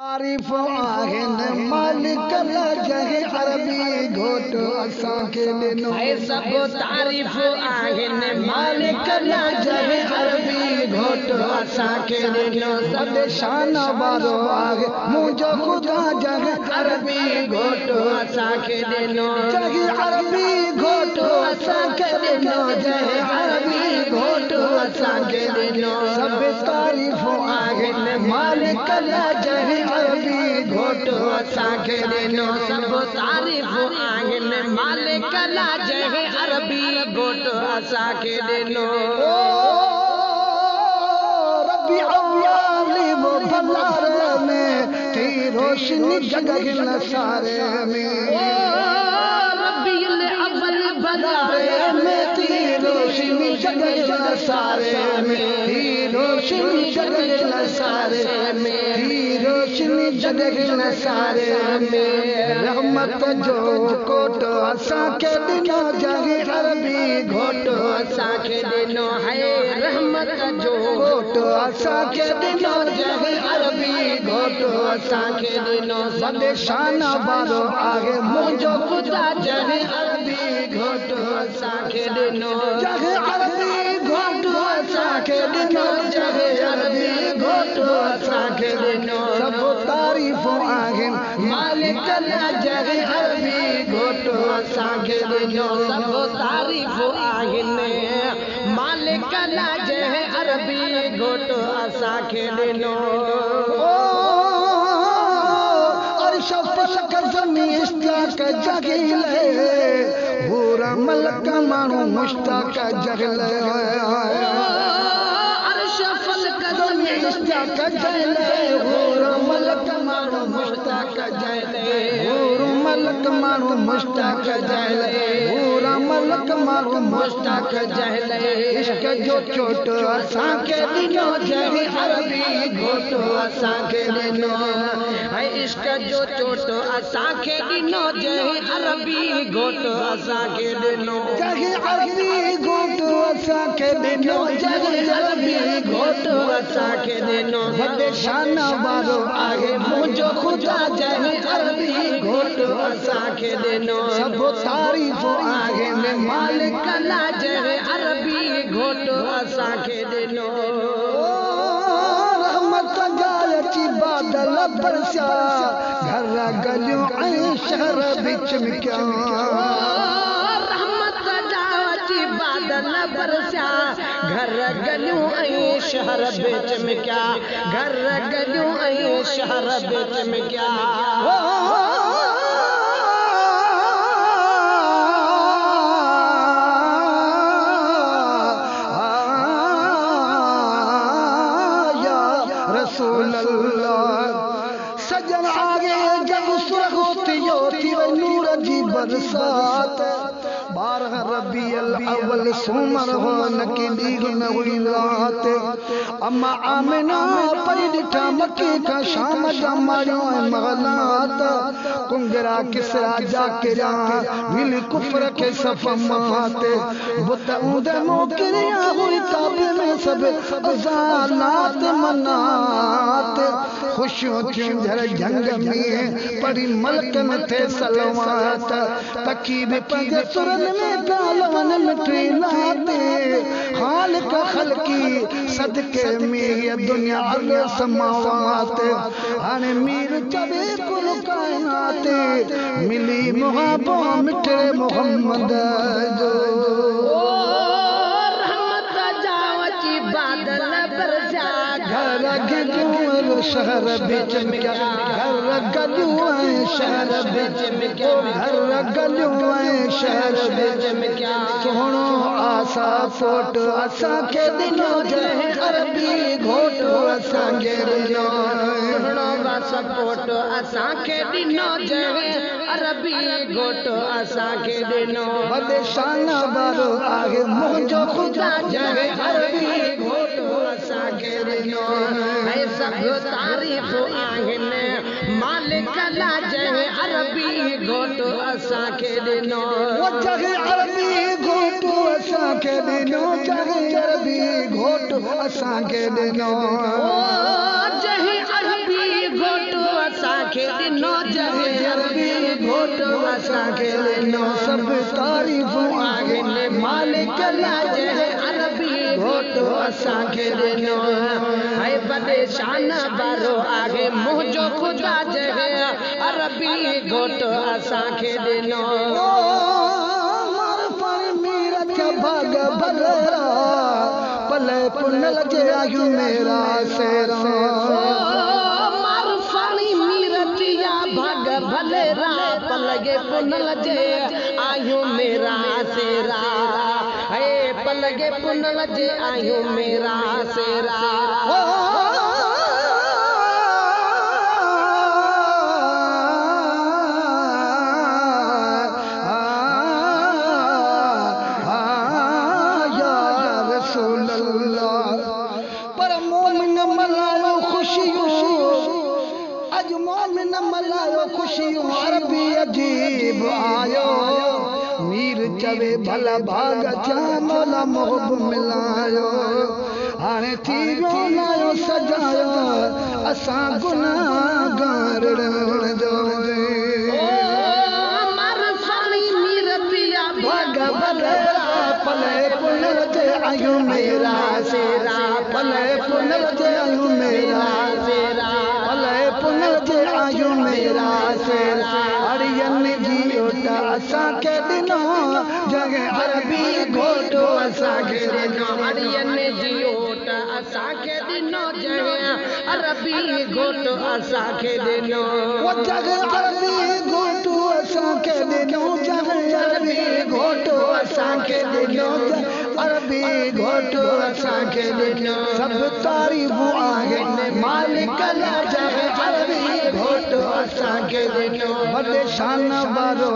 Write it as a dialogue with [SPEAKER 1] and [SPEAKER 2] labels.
[SPEAKER 1] तारीफ़ आहिन मालिक ला जहे अरबी घोट असां के ॾिनो
[SPEAKER 2] है सब तारीफ़ आहिन
[SPEAKER 1] मालिक ला जहे अरबी घोट असां के ॾिनो सब शान वारो आहे मुंहिंजो ख़ुदा जहे अरबी घोट
[SPEAKER 2] असां के ॾिनो
[SPEAKER 1] जहे अरबी घोट असां के ॾिनो जहे अरबी घोट असां के ॾिनो सब तारीफ़ आहिन मालिक ला जहे अरबी घोट असां के ॾिनो
[SPEAKER 2] सब तारीफ़ आहिन मालिक ला जहे अरबी घोट असां के ॾिनो
[SPEAKER 1] रबी अव्वल वो भंडारे में तेरी रोशनी जगह सारे में
[SPEAKER 2] रबीउल अव्वल भंडारे
[SPEAKER 1] में तेरी रोशनी जगह सारे में तेरी रोशनी जगह सारे में तेरी रोशनी जगह सारे में रहमत जो कोट असां के ॾिनो जहे अरबी घोट
[SPEAKER 2] असां के ॾिनो है रहमत जो
[SPEAKER 1] घोट असां के ॾिनो जहे अरबी घोट असां के ॾिनो वॾे शान वारो आहे मुंहिंजो ख़ुदा जहे अरबी घोट असां के ॾिनो जहे अरबी घोट असां के ॾिनो जहे अरबी घोट असां के ॾिनो सब तारीफ़ आहिन मालिक ला जहे अरबी घोट असां के ॾिनो
[SPEAKER 2] सब तारीफ़ आहिन मालिक ला जहे अरबी घोट असां के ॾिनो
[SPEAKER 1] मुश्ताक जगले पूरा मलक मानू मुश्ताक जगले
[SPEAKER 2] अर्श फलक ज़मीन
[SPEAKER 1] मुश्ताक जगले पूरा मलक मानू मुश्ताक जगले पूरा मलक मानू मुश्ताक जगले पूरा मलक मानू मुश्ताक जगले इश्क जो चोट असां के ॾिनो जहे अरबी घोट असां के ॾिनो
[SPEAKER 2] है इश्क जो चोट असां के ॾिनो जहे अरबी घोट असां के ॾिनो
[SPEAKER 1] जहे अरबी घोट असां के ॾिनो जहे अरबी घोट
[SPEAKER 2] असां के ॾिनो
[SPEAKER 1] वॾे शान वारो आहे मुंहिंजो ख़ुदा जहे अरबी घोट
[SPEAKER 2] असां के ॾिनो
[SPEAKER 1] सब तारीफ़ आहिन मालिक
[SPEAKER 2] ला जहे अरबी घोट असां के ॾिनो
[SPEAKER 1] रहमत गायची बादल बरसा घर गलियूं ऐं शहर विच में क्या
[SPEAKER 2] रहमत गायची बादल बरसा घर गलियूं ऐं शहर विच में क्या घर गलियूं ऐं शहर विच में क्या
[SPEAKER 1] रसूल अल्लाह सजन आगे जब सुरख होती वो नूर जी बरसात 12 रबीउल अव्वल सूमर हो नकी ॾींहुं न हुई रात अम्मा आमिना परी ॾिठा मकी का शाम जा मारियो ऐं महलात कुंगरा किसरा जाकिरा विल कुफर के सफ़ मात बुत ऊंदे मोकिरिया हुई काबे में सब अज़ानात मनात खुशियों थियूं झर जंग में परी मलक में थे सलवात तकी बि पंहिंजे सुरन में गालवन मिठी लाते हाल का खलकी सदके में ये दुनिया अल्लाह समावात हाणे मीर चबे कुल कायनात मिली मुहाबो मिठे मोहम्मद जो
[SPEAKER 2] रहमत जावची बादल बरसा
[SPEAKER 1] घर गलियूं शहर बिच में घर गलियूं शहर बिच में घर गलियूं शहर बिच में क्या सोहणो आसा फोट असां के ॾिनो जहे अरबी घोट असां के ॾिनो
[SPEAKER 2] सोहणो आसा फोट असां के ॾिनो जहे अरबी घोट असां के ॾिनो
[SPEAKER 1] वॾे शान वारो आहे मुंहिंजो ख़ुदा जहे अरबी घोट असां के ॾिनो
[SPEAKER 2] है सब तारीफ़ आहिन मालिक ला जहे अरबी घोट असां के ॾिनो
[SPEAKER 1] जहे अरबी घोट असां के ॾिनो जहे अरबी घोट असां के ॾिनो
[SPEAKER 2] जहे अरबी घोट
[SPEAKER 1] असांखे ॾिनो सब तारीफ़ूं आहिनि
[SPEAKER 2] मालिक लाज अरबी घोटो असांखे ॾिनो है बड़े शान वारो आहे मुंहिंजो ख़ुदा जहे अरबी घोटो असांखे ॾिनो
[SPEAKER 1] भाग भलेरा पले पुनल जे आयु मेरा सेरा
[SPEAKER 2] मारफानी मीरतिया भाग भलेरा पलगे पुनल जे आयु मेरा सेरा है पलगे पुनल जे आयु मेरा सेरा
[SPEAKER 1] पर मोमिन मल्हायो ख़ुशियूं अज मोमिन मल्हायो ख़ुशियूं अरबी अजीब आयो मीर चवे भला भाग चा मौला मोहब मिलायो हाणे थी वियो नायो सजायो असां गुनाहगार रहण जो भाग भलेरा पले पुनल जे आयु मेरा सेरा पले पुनल जे आयु मेरा सेरा पले पुनल जे आयु मेरा सेरा अड़ियन जी ओट असांखे ॾिनो जॻह अरबी घोटो असांखे ॾिनो
[SPEAKER 2] अड़ियन जी ओट असांखे ॾिनो जॻह अरबी घोटो असांखे ॾिनो
[SPEAKER 1] जॻह अरबी घोटो असांखे ॾिनो जॻह अरबी घोटो असांखे ॾिनो अरबी घोटो असांखे ॾिनो सब तारीफ़ूं आहिनि मालिक लाज अरबी घोटो असांखे ॾिनो वॾे शान वारो